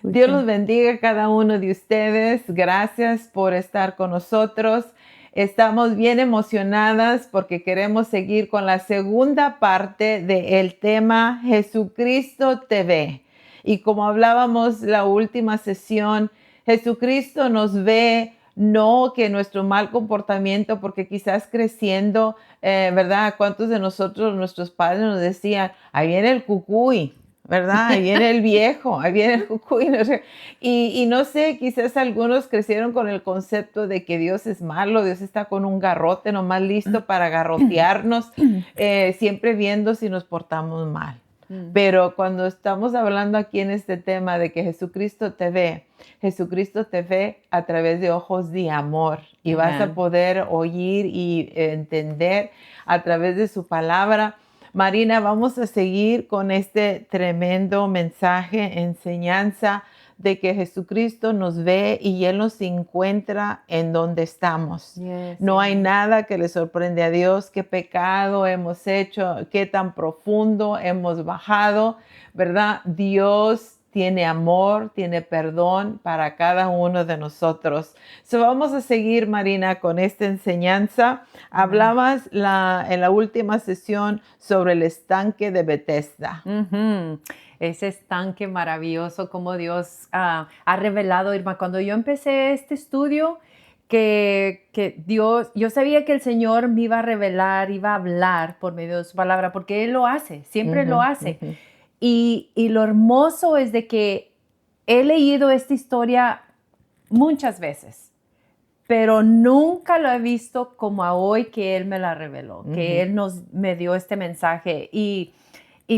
Dios los bendiga a cada uno de ustedes. Gracias por estar con nosotros. Estamos bien emocionadas porque queremos seguir con la segunda parte del tema Jesucristo TV. Y como hablábamos la última sesión, Jesucristo nos ve no que nuestro mal comportamiento, porque quizás creciendo, ¿verdad? ¿Cuántos de nosotros, nuestros padres nos decían, ahí viene el cucuy? ¿Verdad? Ahí viene el viejo, ahí viene el cucuy. No sé. Y no sé, quizás algunos crecieron con el concepto de que Dios es malo, Dios está con un garrote nomás listo para garrotearnos, siempre viendo si nos portamos mal. Pero cuando estamos hablando aquí en este tema de que Jesucristo te ve a través de ojos de amor y vas a poder oír y entender a través de su palabra. Marina, vamos a seguir con este tremendo mensaje, enseñanza de que Jesucristo nos ve y Él nos encuentra en donde estamos. No hay nada que le sorprende a Dios, qué pecado hemos hecho, qué tan profundo hemos bajado, ¿verdad? Dios tiene amor, tiene perdón para cada uno de nosotros. Vamos a seguir, Marina, con esta enseñanza. Hablabas en la última sesión sobre el estanque de Bethesda. Ese estanque maravilloso como Dios ha revelado, Irma. Cuando yo empecé este estudio, que Dios, yo sabía que el Señor me iba a revelar, iba a hablar por medio de su palabra, porque Él lo hace, siempre lo hace. Y lo hermoso es de que he leído esta historia muchas veces, pero nunca lo he visto como a hoy que Él me la reveló, que Él me dio este mensaje. Y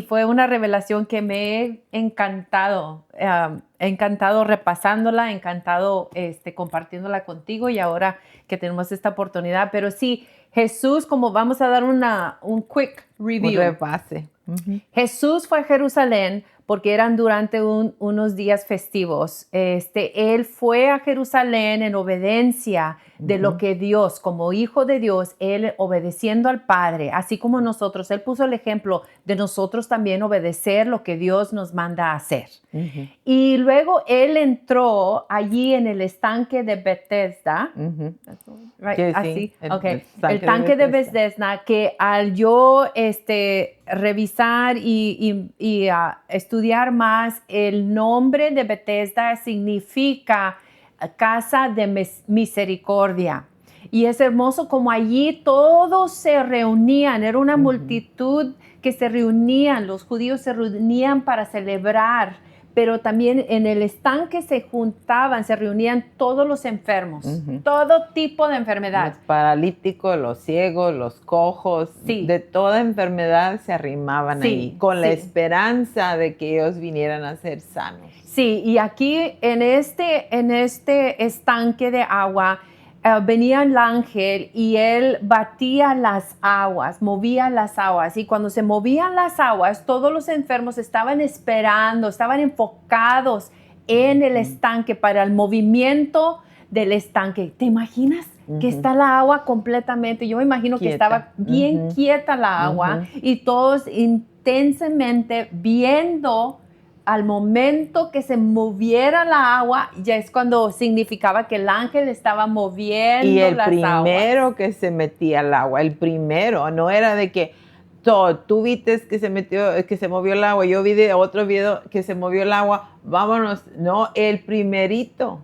fue una revelación que me he encantado repasándola, encantado compartiéndola contigo y ahora que tenemos esta oportunidad. Pero sí, Jesús, como vamos a dar un quick review. Un repase. Jesús fue a Jerusalén porque eran durante unos días festivos. Él fue a Jerusalén en obediencia de lo que Dios, como hijo de Dios, Él obedeciendo al Padre, así como nosotros. Él puso el ejemplo de nosotros también obedecer lo que Dios nos manda a hacer. Y luego Él entró allí en el estanque de Bethesda. Right? Así, el tanque de Bethesda, que al yo revisar y estudiar más, el nombre de Bethesda significa casa de misericordia. Y es hermoso como allí todos se reunían, era una multitud que se reunían, los judíos se reunían para celebrar, pero también en el estanque se juntaban, se reunían todos los enfermos, todo tipo de enfermedad. Los paralíticos, los ciegos, los cojos, de toda enfermedad se arrimaban ahí, con la esperanza de que ellos vinieran a ser sanos. Sí, y aquí en este estanque de agua, venía el ángel y él batía las aguas, movía las aguas. Y cuando se movían las aguas, todos los enfermos estaban esperando, estaban enfocados en el estanque para el movimiento del estanque. ¿Te imaginas que está la agua completamente? Yo me imagino que estaba bien quieta la agua y todos intensamente viendo. Al momento que se moviera la agua, ya es cuando significaba que el ángel estaba moviendo y el las primero aguas. que se metía al agua, el primero, no era de que tú viste que se movió el agua, yo vi de otro video que se movió el agua, vámonos, no, el primerito.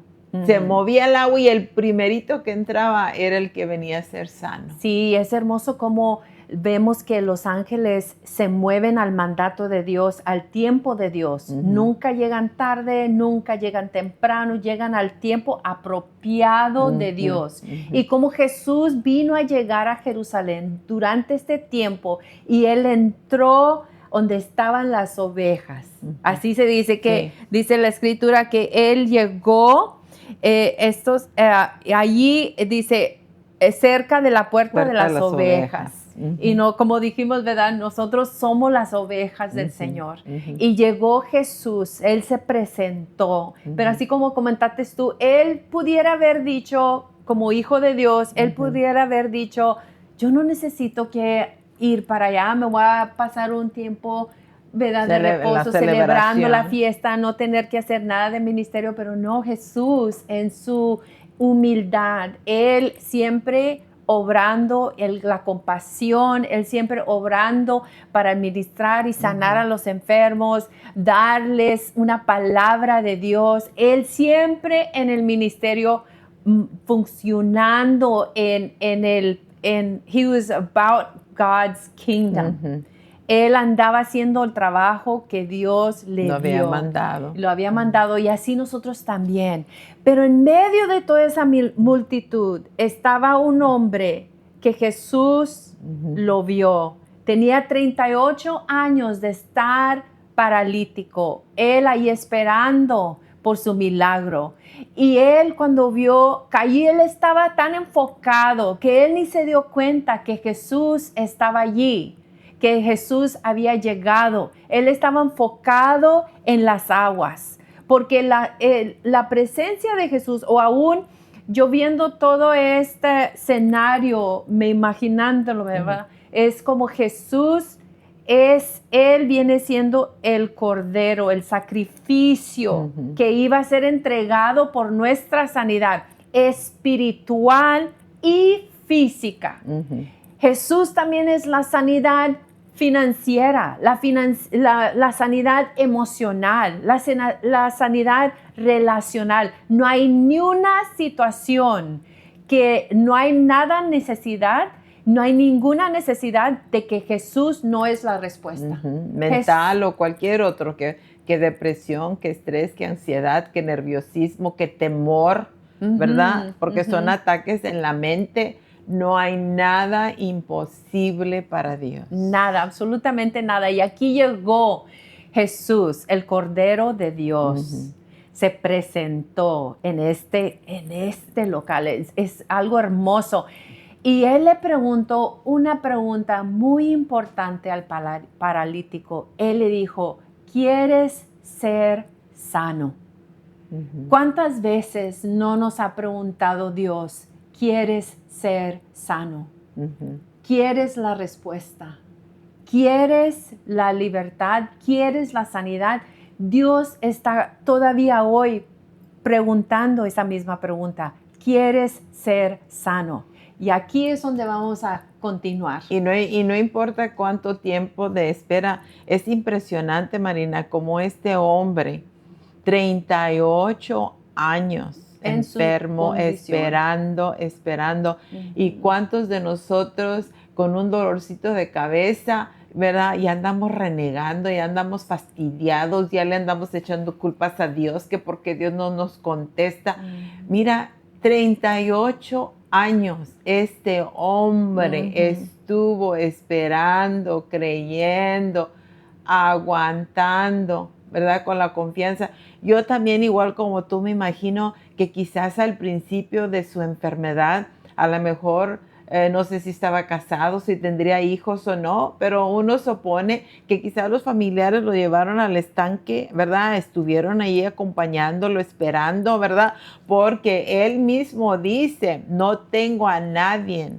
Se movía el agua y el primerito que entraba era el que venía a ser sano. Sí, es hermoso cómo vemos que los ángeles se mueven al mandato de Dios, al tiempo de Dios. Nunca llegan tarde, nunca llegan temprano, llegan al tiempo apropiado de Dios. Y como Jesús vino a llegar a Jerusalén durante este tiempo y Él entró donde estaban las ovejas. Así se dice que, dice la escritura que Él llegó, allí dice, cerca de la puerta de las ovejas. Y no, como dijimos, ¿verdad? Nosotros somos las ovejas del Señor. Y llegó Jesús, Él se presentó. Pero así como comentaste tú, Él pudiera haber dicho, como hijo de Dios, Él pudiera haber dicho, yo no necesito que ir para allá, me voy a pasar un tiempo ¿verdad? De reposo, la celebrando la celebración. fiesta, no tener que hacer nada de ministerio, pero no, Jesús en su humildad, Él siempre obrando la compasión, Él siempre obrando para ministrar y sanar a los enfermos, darles una palabra de Dios, Él siempre en el ministerio funcionando he was about God's kingdom. Ujú. Él andaba haciendo el trabajo que Dios le Lo había dio. mandado. Lo había mandado y así nosotros también. Pero en medio de toda esa multitud estaba un hombre que Jesús lo vio. Tenía 38 años de estar paralítico. Él ahí esperando por su milagro. Y él cuando vio, allí él estaba tan enfocado que él ni se dio cuenta que Jesús estaba allí, que Jesús había llegado. Él estaba enfocado en las aguas, porque la presencia de Jesús, o aún yo viendo todo este escenario, me imaginándolo, ¿verdad? Es como Jesús Él viene siendo el cordero, el sacrificio que iba a ser entregado por nuestra sanidad espiritual y física. Jesús también es la sanidad financiera, la sanidad emocional, la sanidad relacional. No hay ni una situación que no hay no hay ninguna necesidad de que Jesús no es la respuesta. Mental o cualquier otro, que depresión, que estrés, que ansiedad, que nerviosismo, que temor, ¿verdad? Porque son ataques en la mente. No hay nada imposible para Dios. Nada, absolutamente nada. Y aquí llegó Jesús, el Cordero de Dios. Se presentó en este local. Es algo hermoso. Y él le preguntó una pregunta muy importante al paralítico. Él le dijo, ¿quieres ser sano? ¿Cuántas veces no nos ha preguntado Dios, ¿quieres ser sano? ¿Quieres la respuesta? ¿Quieres la libertad? ¿Quieres la sanidad? Dios está todavía hoy preguntando esa misma pregunta. ¿Quieres ser sano? Y aquí es donde vamos a continuar. Y no importa cuánto tiempo de espera. Es impresionante, Marina, como este hombre, 38 años enfermo, esperando. Y cuántos de nosotros con un dolorcito de cabeza, ¿verdad? Ya andamos renegando, ya andamos fastidiados, ya le andamos echando culpas a Dios, que porque Dios no nos contesta. Mira, 38 años este hombre estuvo esperando, creyendo, aguantando, ¿verdad? Con la confianza. Yo también, igual como tú, me imagino que quizás al principio de su enfermedad, a lo mejor, no sé si estaba casado, si tendría hijos o no, pero uno supone que quizás los familiares lo llevaron al estanque, ¿verdad? Estuvieron ahí acompañándolo, esperando, ¿verdad? Porque él mismo dice, no tengo a nadie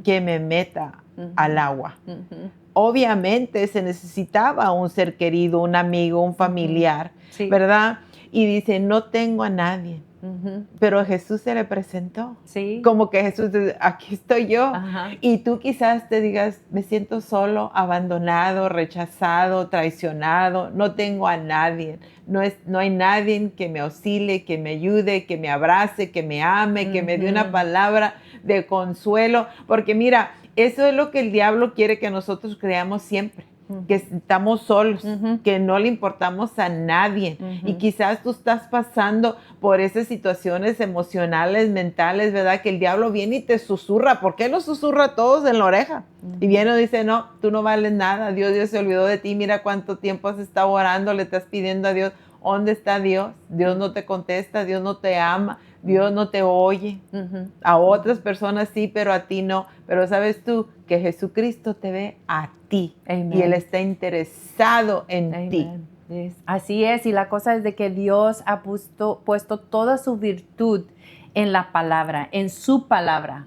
que me meta al agua. Obviamente se necesitaba un ser querido, un amigo, un familiar, ¿verdad? Y dice, no tengo a nadie. Pero Jesús se le presentó. Como que Jesús dice, aquí estoy yo. Y tú quizás te digas, me siento solo, abandonado, rechazado, traicionado. No tengo a nadie. No hay nadie que me auxilie, que me ayude, que me abrace, que me ame, que me dé una palabra de consuelo. Porque mira, eso es lo que el diablo quiere que nosotros creamos siempre. Que estamos solos, que no le importamos a nadie. Y quizás tú estás pasando por esas situaciones emocionales, mentales, ¿verdad? Que el diablo viene y te susurra. ¿Por qué nos susurra a todos en la oreja? Y viene y dice, no, tú no vales nada. Dios se olvidó de ti. Mira cuánto tiempo has estado orando, le estás pidiendo a Dios. ¿Dónde está Dios? Dios no te contesta, Dios no te ama, Dios no te oye. A otras personas sí, pero a ti no. Pero sabes tú que Jesucristo te ve a ti. Y Él está interesado en ti. Así es, y la cosa es de que Dios ha puesto toda su virtud en la palabra, en su palabra.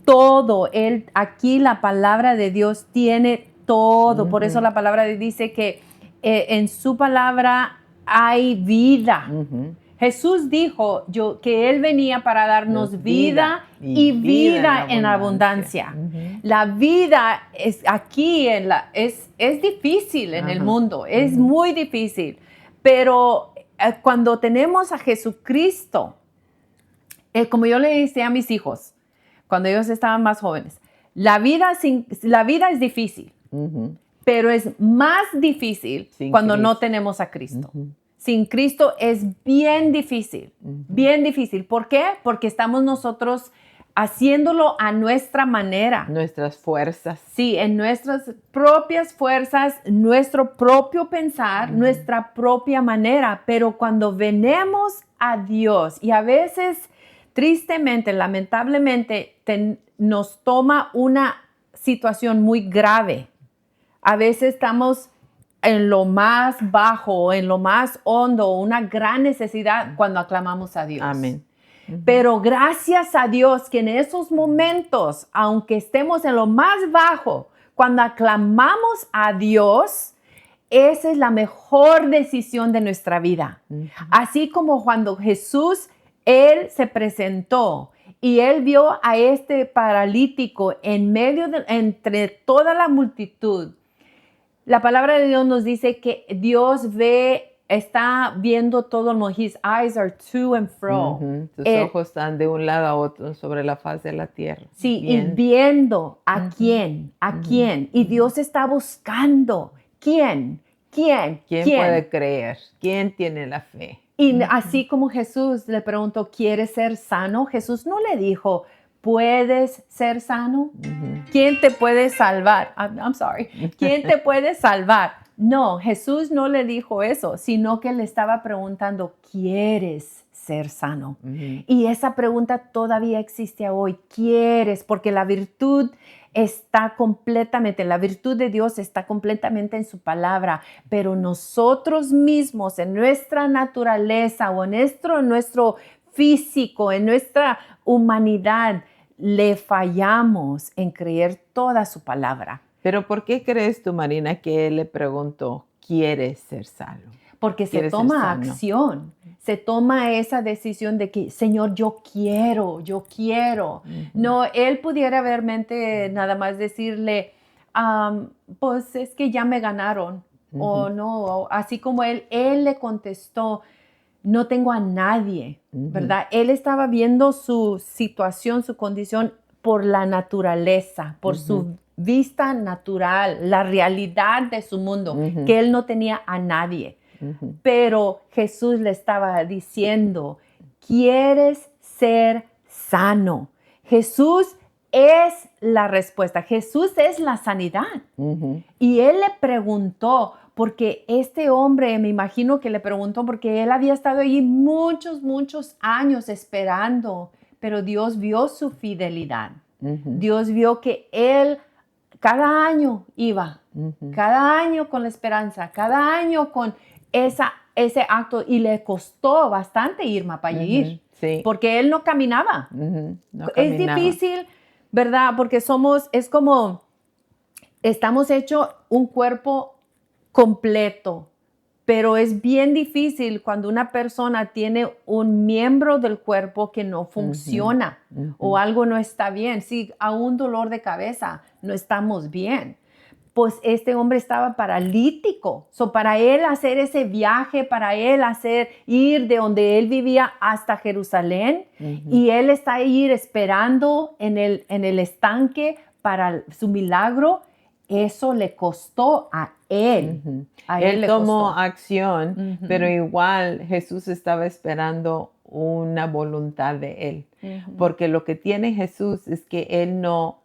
Todo, aquí la palabra de Dios tiene todo. Por eso la palabra dice que en su palabra hay vida. Ujú. Jesús dijo que Él venía para darnos Nos vida y vida en abundancia. Ujú. La vida es aquí, es difícil en el Ajá. mundo, es Ujú. muy difícil. Pero cuando tenemos a Jesucristo, como yo le decía a mis hijos, cuando ellos estaban más jóvenes, la vida es difícil, Ujú. pero es más difícil Sin cuando no Cristo. tenemos a Cristo. Ujú. Sin Cristo es bien difícil, Ujú. bien difícil. ¿Por qué? Porque estamos nosotros haciéndolo a nuestra manera. Nuestras fuerzas. Sí, en nuestras propias fuerzas, nuestro propio pensar, nuestra propia manera. Pero cuando venemos a Dios y a veces, tristemente, lamentablemente, nos toma una situación muy grave. A veces estamos en lo más bajo, en lo más hondo, una gran necesidad cuando aclamamos a Dios. Amén. Ujú. Pero gracias a Dios que en esos momentos, aunque estemos en lo más bajo, cuando aclamamos a Dios, esa es la mejor decisión de nuestra vida. Ujú. Así como cuando Jesús, Él se presentó y Él vio a este paralítico entre toda la multitud. La palabra de Dios nos dice que Dios está viendo todo el mundo. His eyes are to and fro. Ujú. Tus Eh, ojos están de un lado a otro sobre la faz de la tierra. Sí, Bien. y viendo a Ujú. quién, a Ujú. quién. Y Dios está buscando quién. ¿Quién puede creer? ¿Quién tiene la fe? Y así como Jesús le preguntó, ¿quieres ser sano? Jesús no le dijo, ¿puedes ser sano? Ujú. ¿Quién te puede salvar? I'm sorry. ¿Quién te puede salvar? No, Jesús no le dijo eso, sino que le estaba preguntando, ¿quieres ser sano? Ujú. Y esa pregunta todavía existe hoy. ¿Quieres? Porque la virtud la virtud de Dios está completamente en su palabra, pero nosotros mismos en nuestra naturaleza o en nuestro físico, en nuestra humanidad, le fallamos en creer toda su palabra. Pero ¿por qué crees tú, Marina, que él le preguntó, ¿quieres ser salvo? Porque se ¿Quieres ser toma sano? acción, se toma esa decisión de que, Señor, yo quiero. Ujú. No, él pudiera vermente nada más decirle, pues es que ya me ganaron. O Ujú. no, así como él le contestó, no tengo a nadie, Ujú. ¿verdad? Él estaba viendo su situación, su condición por la naturaleza, por Ujú. su vista natural, la realidad de su mundo, Ujú. que él no tenía a nadie. Ujú. Pero Jesús le estaba diciendo, ¿quieres ser sano? Jesús es la respuesta. Jesús es la sanidad. Ujú. Y él le preguntó, porque este hombre, me imagino que le preguntó, porque él había estado allí muchos años esperando, pero Dios vio su fidelidad. Ujú. Dios vio que él cada año iba, Ujú. cada año con la esperanza, cada año con ese acto, y le costó bastante Irma para ir, Ujú. Sí. porque él no caminaba. Ujú. No Es caminaba. difícil, ¿verdad? Porque es como, estamos hechos un cuerpo completo, pero es bien difícil cuando una persona tiene un miembro del cuerpo que no funciona Ujú. o algo no está bien. Si a un dolor de cabeza no estamos bien, pues este hombre estaba paralítico. Para él hacer ese viaje, para él ir de donde él vivía hasta Jerusalén, Ujú. y él está ahí esperando en el estanque para su milagro, eso le costó a él. Ujú. A él Él le tomó costó. acción, Ujú. pero igual Jesús estaba esperando una voluntad de él. Ujú. Porque lo que tiene Jesús es que él no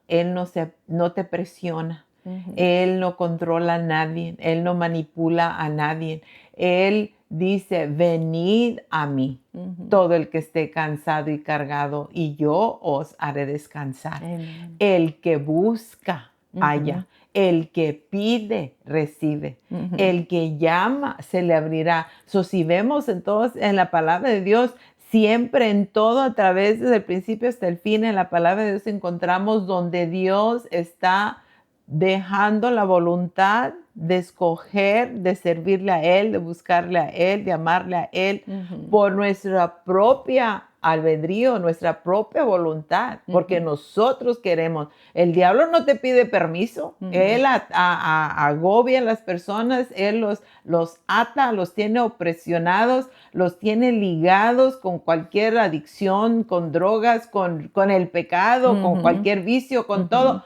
te presiona. Ujú. Él no controla a nadie, Él no manipula a nadie. Él dice, venid a mí, Ujú. todo el que esté cansado y cargado, y yo os haré descansar. Amen. El que busca, Ujú. halla. El que pide, recibe. Ujú. El que llama, se le abrirá. Si vemos entonces en la palabra de Dios, siempre en todo, a través desde el principio hasta el fin, en la palabra de Dios encontramos donde Dios está dejando la voluntad de escoger, de servirle a Él, de buscarle a Él, de amarle a Él por nuestra propia albedrío, nuestra propia voluntad, porque nosotros queremos. El diablo no te pide permiso. Él agobia a las personas, él los ata, los tiene opresionados, los tiene ligados con cualquier adicción, con drogas, con el pecado, con cualquier vicio, con todo.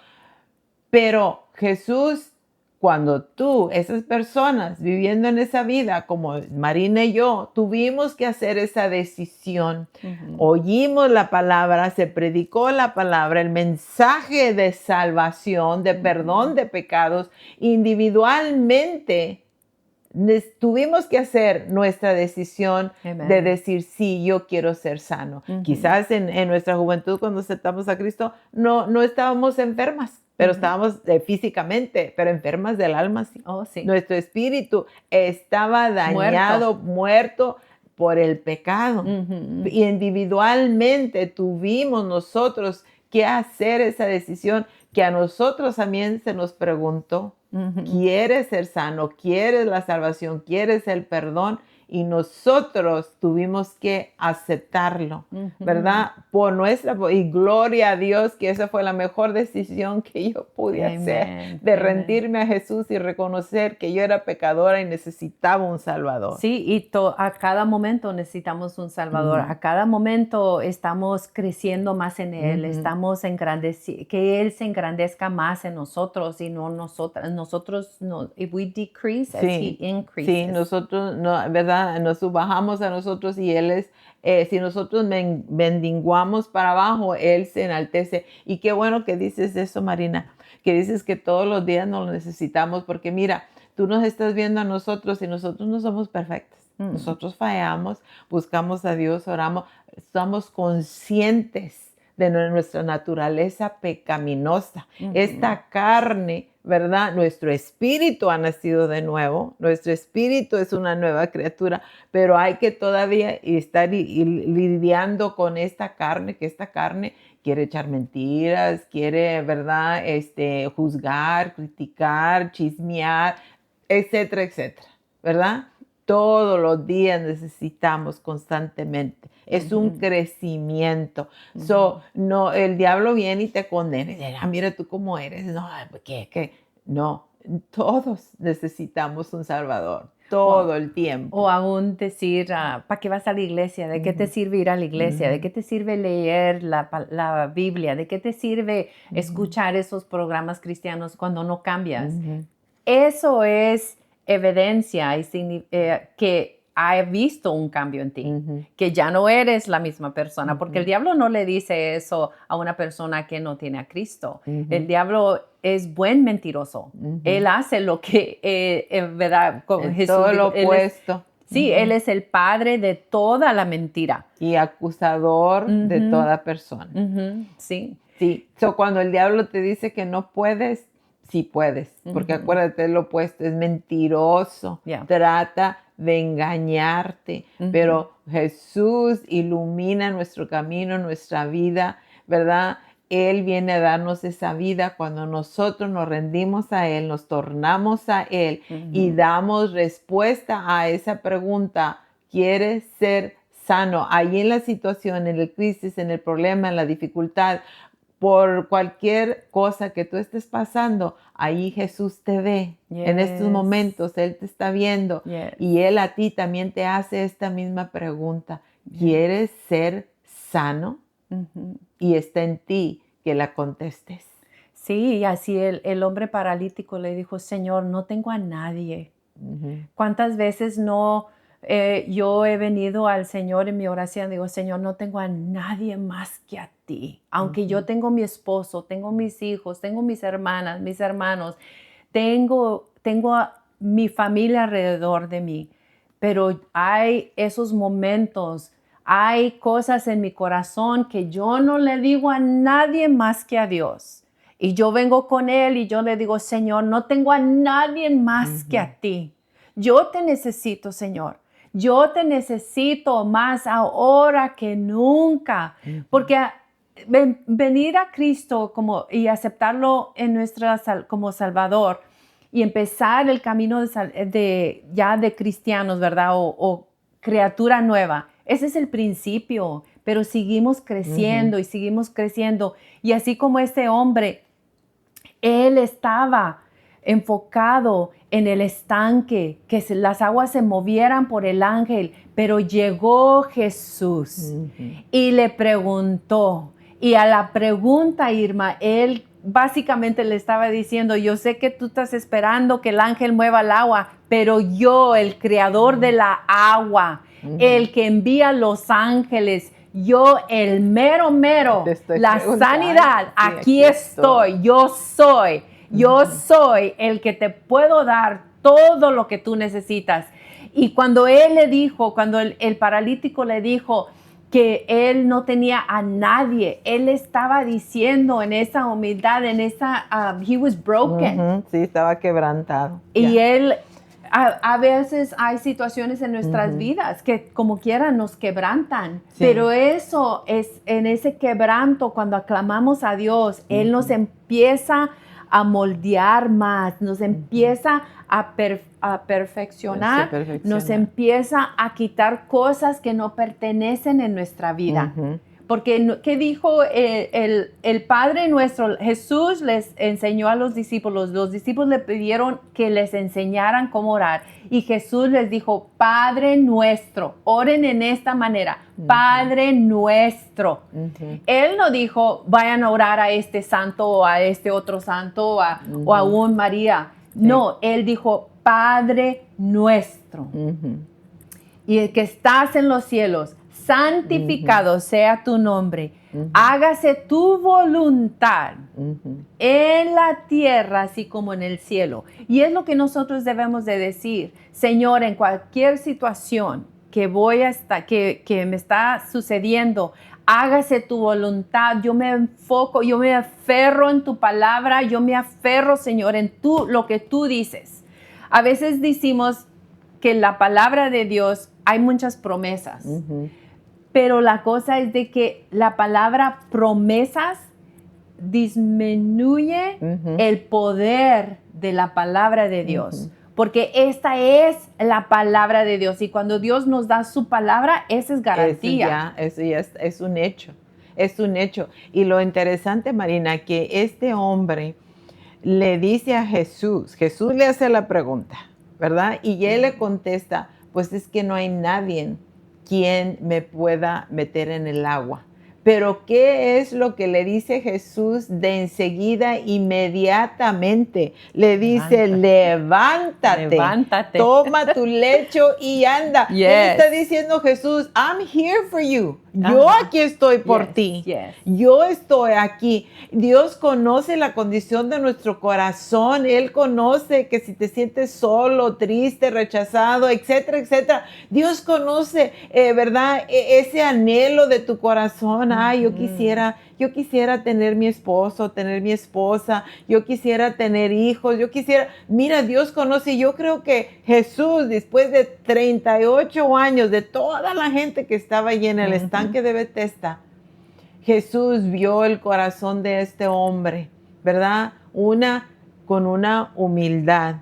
Pero Jesús, cuando esas personas viviendo en esa vida, como Marina y yo, tuvimos que hacer esa decisión. Oímos la palabra, se predicó la palabra, el mensaje de salvación, de perdón de pecados, individualmente. Tuvimos que hacer nuestra decisión de decir, sí, yo quiero ser sano. Quizás en nuestra juventud, cuando aceptamos a Cristo, no estábamos enfermas, pero estábamos físicamente, pero enfermas del alma, sí. Oh, sí. Nuestro espíritu estaba dañado, muerto por el pecado. Y individualmente tuvimos nosotros que hacer esa decisión, que a nosotros también se nos preguntó. ¿Quieres ser sano? ¿Quieres la salvación? ¿Quieres el perdón? Y nosotros tuvimos que aceptarlo, ¿verdad? Y gloria a Dios que esa fue la mejor decisión que yo pude hacer, de rendirme a Jesús y reconocer que yo era pecadora y necesitaba un Salvador. Sí, y a cada momento necesitamos un Salvador. A cada momento estamos creciendo más en Él, estamos que Él se engrandezca más en nosotros y no nosotras. Nosotros no, if we decrease, as He increases. Sí, nosotros, ¿verdad? Nos subajamos a nosotros y Él si nosotros mendigamos para abajo, Él se enaltece. Y qué bueno que dices eso, Marina, que dices que todos los días nos lo necesitamos, porque mira, tú nos estás viendo a nosotros y nosotros no somos perfectos. Nosotros fallamos, buscamos a Dios, oramos, estamos conscientes de nuestra naturaleza pecaminosa. Esta carne, ¿verdad? Nuestro espíritu ha nacido de nuevo, nuestro espíritu es una nueva criatura, pero hay que todavía estar lidiando con esta carne, que esta carne quiere echar mentiras, quiere, ¿verdad? Juzgar, criticar, chismear, etcétera, etcétera, ¿verdad? Todos los días necesitamos constantemente. Es un crecimiento. No, el diablo viene y te condena y dice, mira tú cómo eres. No, ¿qué? No, todos necesitamos un Salvador. Todo el tiempo. O aún decir, ¿para qué vas a la iglesia? ¿De qué te sirve ir a la iglesia? ¿De qué te sirve leer la Biblia? ¿De qué te sirve escuchar esos programas cristianos cuando no cambias? Eso es evidencia que ha visto un cambio en ti, que ya no eres la misma persona, porque el diablo no le dice eso a una persona que no tiene a Cristo. El diablo es buen mentiroso. Él hace lo que, ¿verdad? Con Jesús, todo lo opuesto. Sí, Él es el padre de toda la mentira. Y acusador de toda persona. Sí. Sí. Cuando el diablo te dice que no puedes, sí puedes, porque acuérdate, lo opuesto es mentiroso, trata de engañarte, pero Jesús ilumina nuestro camino, nuestra vida, ¿verdad? Él viene a darnos esa vida cuando nosotros nos rendimos a Él, nos tornamos a Él y damos respuesta a esa pregunta, ¿quieres ser sano? Ahí en la situación, en el crisis, en el problema, en la dificultad, por cualquier cosa que tú estés pasando, ahí Jesús te ve. En estos momentos Él te está viendo y Él a ti también te hace esta misma pregunta. ¿Quieres ser sano? Y está en ti que la contestes. Sí, y así el hombre paralítico le dijo, Señor, no tengo a nadie. ¿Cuántas veces yo he venido al Señor en mi oración? Digo, Señor, no tengo a nadie más que a ti. Aunque yo tengo mi esposo, tengo mis hijos, tengo mis hermanas, mis hermanos, tengo a mi familia alrededor de mí. Pero hay esos momentos, hay cosas en mi corazón que yo no le digo a nadie más que a Dios. Y yo vengo con Él y yo le digo, Señor, no tengo a nadie más que a ti. Yo te necesito, Señor. Yo te necesito más ahora que nunca. Porque venir a Cristo y aceptarlo como Salvador y empezar el camino ya de cristianos, ¿verdad? O criatura nueva. Ese es el principio, pero seguimos creciendo y seguimos creciendo. Y así como este hombre, él estaba enfocado en el estanque, que las aguas se movieran por el ángel, pero llegó Jesús y le preguntó. Y a la pregunta, Irma, él básicamente le estaba diciendo, yo sé que tú estás esperando que el ángel mueva el agua, pero yo, el creador de la agua, el que envía los ángeles, yo, el mero, la sanidad, aquí estoy, yo soy el que te puedo dar todo lo que tú necesitas. Y cuando él le dijo, cuando el paralítico le dijo que él no tenía a nadie, él estaba diciendo en esa humildad, en esa, he was broken. Sí, estaba quebrantado. Y él, a veces hay situaciones en nuestras vidas que como quiera nos quebrantan, pero eso es en ese quebranto, cuando aclamamos a Dios, Él nos empieza a moldear más, nos empieza a perfeccionar, nos empieza a quitar cosas que no pertenecen en nuestra vida. Porque, ¿qué dijo el Padre nuestro? Jesús les enseñó a los discípulos le pidieron que les enseñaran cómo orar. Y Jesús les dijo, Padre nuestro, oren en esta manera, Padre nuestro. Él no dijo, vayan a orar a este santo o a este otro santo o a un María. No, Él dijo, Padre nuestro. Y el que estás en los cielos, santificado sea tu nombre. Hágase tu voluntad en la tierra, así como en el cielo. Y es lo que nosotros debemos de decir. Señor, en cualquier situación que que me está sucediendo, hágase tu voluntad. Yo me enfoco, yo me aferro en tu palabra. Yo me aferro, Señor, en lo que tú dices. A veces decimos que en la palabra de Dios hay muchas promesas. Pero la cosa es de que la palabra promesas disminuye el poder de la palabra de Dios. Porque esta es la palabra de Dios. Y cuando Dios nos da su palabra, esa es garantía. Eso ya es un hecho. Es un hecho. Y lo interesante, Marina, que este hombre le dice a Jesús le hace la pregunta, ¿verdad? Y él le contesta, pues es que no hay nadie quien me pueda meter en el agua. Pero ¿qué es lo que le dice Jesús de enseguida, inmediatamente? Le dice, levántate, toma tu lecho y anda. ¿Qué está diciendo Jesús? I'm here for you. Yo aquí estoy por ti. Yo estoy aquí. Dios conoce la condición de nuestro corazón. Él conoce que si te sientes solo, triste, rechazado, etcétera, etcétera. Dios conoce, ¿verdad? Ese anhelo de tu corazón. Ay, yo quisiera tener mi esposo, tener mi esposa. Yo quisiera tener hijos. Mira, Dios conoce. Yo creo que Jesús, después de 38 años, de toda la gente que estaba allí en el estanque de Betesda, Jesús vio el corazón de este hombre, ¿verdad? Con una humildad,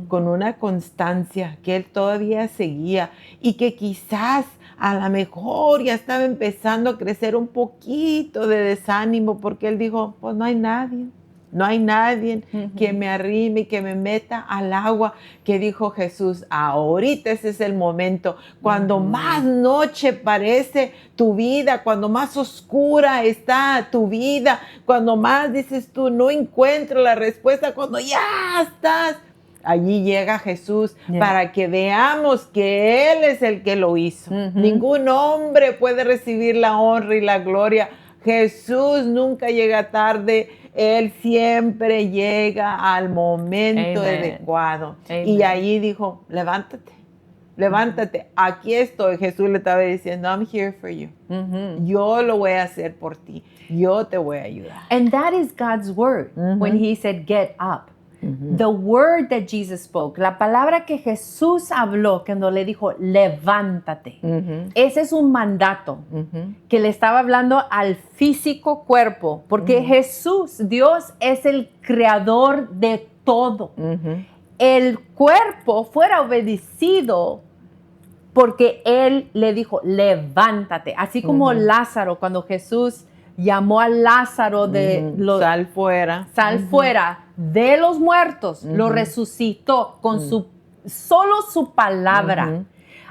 con una constancia que él todavía seguía y que quizás a lo mejor ya estaba empezando a crecer un poquito de desánimo porque él dijo, pues no hay nadie. No hay nadie que me arrime, que me meta al agua, que dijo Jesús, ahorita ese es el momento, cuando más noche parece tu vida, cuando más oscura está tu vida, cuando más dices tú, no encuentro la respuesta, cuando ya estás. Allí llega Jesús para que veamos que Él es el que lo hizo. Ningún hombre puede recibir la honra y la gloria. Jesús nunca llega tarde. Él siempre llega al momento adecuado. Y allí dijo, levántate, aquí estoy. Jesús le estaba diciendo, I'm here for you. Yo lo voy a hacer por ti. Yo te voy a ayudar. And that is God's word when he said, get up. The word that Jesus spoke, la palabra que Jesús habló cuando le dijo, levántate. Ese es un mandato que le estaba hablando al físico cuerpo, porque Jesús, Dios, es el creador de todo. el cuerpo fuera obedecido porque él le dijo, levántate. Así como Lázaro, cuando Jesús llamó a Lázaro de Sal fuera. Sal fuera de los muertos, lo resucitó con solo su palabra.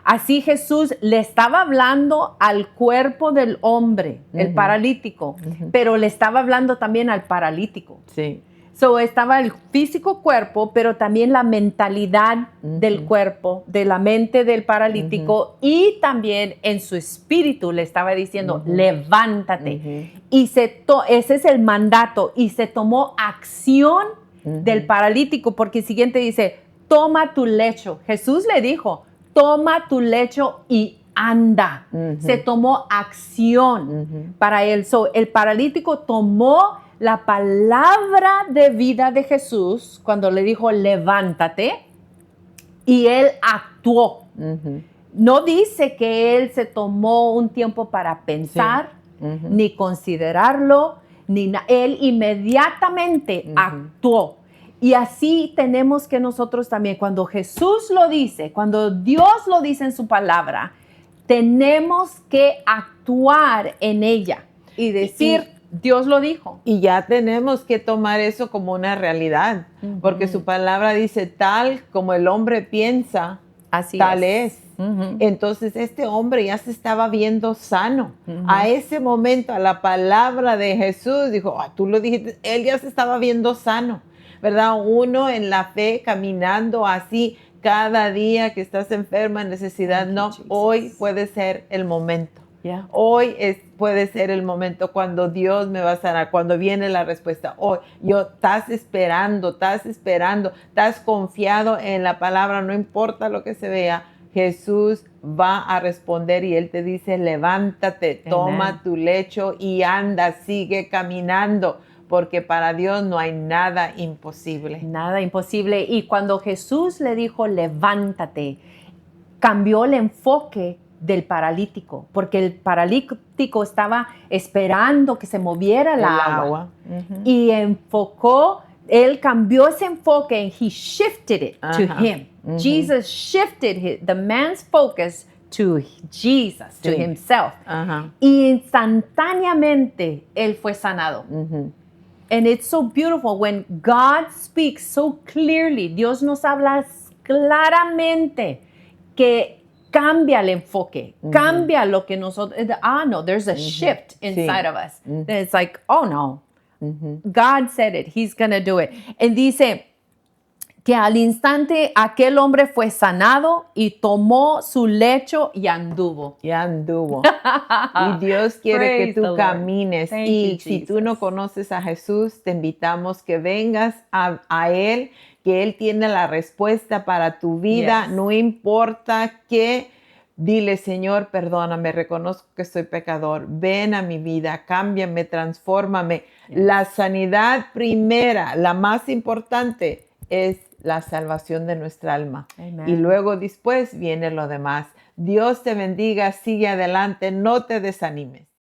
Así Jesús le estaba hablando al cuerpo del hombre, el paralítico, pero le estaba hablando también al paralítico. Sí. So, estaba el físico cuerpo, pero también la mentalidad del cuerpo, de la mente del paralítico, y también en su espíritu le estaba diciendo, levántate. Y ese es el mandato, y se tomó acción del paralítico, porque el siguiente dice, toma tu lecho. Jesús le dijo, toma tu lecho y anda. Se tomó acción para él. So, el paralítico tomó la palabra de vida de Jesús cuando le dijo levántate y él actuó. No dice que él se tomó un tiempo para pensar, ni considerarlo, él inmediatamente actuó. Y así tenemos que nosotros también, cuando Jesús lo dice, cuando Dios lo dice en su palabra, tenemos que actuar en ella y decir, Dios lo dijo. Y ya tenemos que tomar eso como una realidad, porque su palabra dice, tal como el hombre piensa, así tal es. Entonces este hombre ya se estaba viendo sano. A ese momento, a la palabra de Jesús, dijo, tú lo dijiste, él ya se estaba viendo sano, ¿verdad? Uno en la fe, caminando así, cada día que estás enferma, en necesidad, no, hoy puede ser el momento. Hoy puede ser el momento cuando Dios me va a sanar, cuando viene la respuesta. Hoy, estás esperando, estás confiado en la palabra, no importa lo que se vea, Jesús va a responder y Él te dice, levántate, toma tu lecho y anda, sigue caminando, porque para Dios no hay nada imposible. Nada imposible. Y cuando Jesús le dijo, levántate, cambió el enfoque del paralítico, porque el paralítico estaba esperando que se moviera el agua. Y él cambió ese enfoque and he shifted it to him. Jesus shifted the man's focus to Jesus, to himself. Y instantáneamente él fue sanado. And it's so beautiful when God speaks so clearly. Dios nos habla claramente que cambia el enfoque, cambia lo que nosotros, no, there's a shift inside of us. It's like, oh no, God said it, He's going to do it. Y dice que al instante aquel hombre fue sanado y tomó su lecho y anduvo. Y anduvo. Y Dios quiere que tú camines. Y si tú no conoces a Jesús, te invitamos que vengas a Él, que Él tiene la respuesta para tu vida. No importa qué, dile, Señor, perdóname, reconozco que soy pecador. Ven a mi vida, cámbiame, transfórmame. La sanidad primera, la más importante, es la salvación de nuestra alma. Y luego después viene lo demás. Dios te bendiga, sigue adelante, no te desanimes.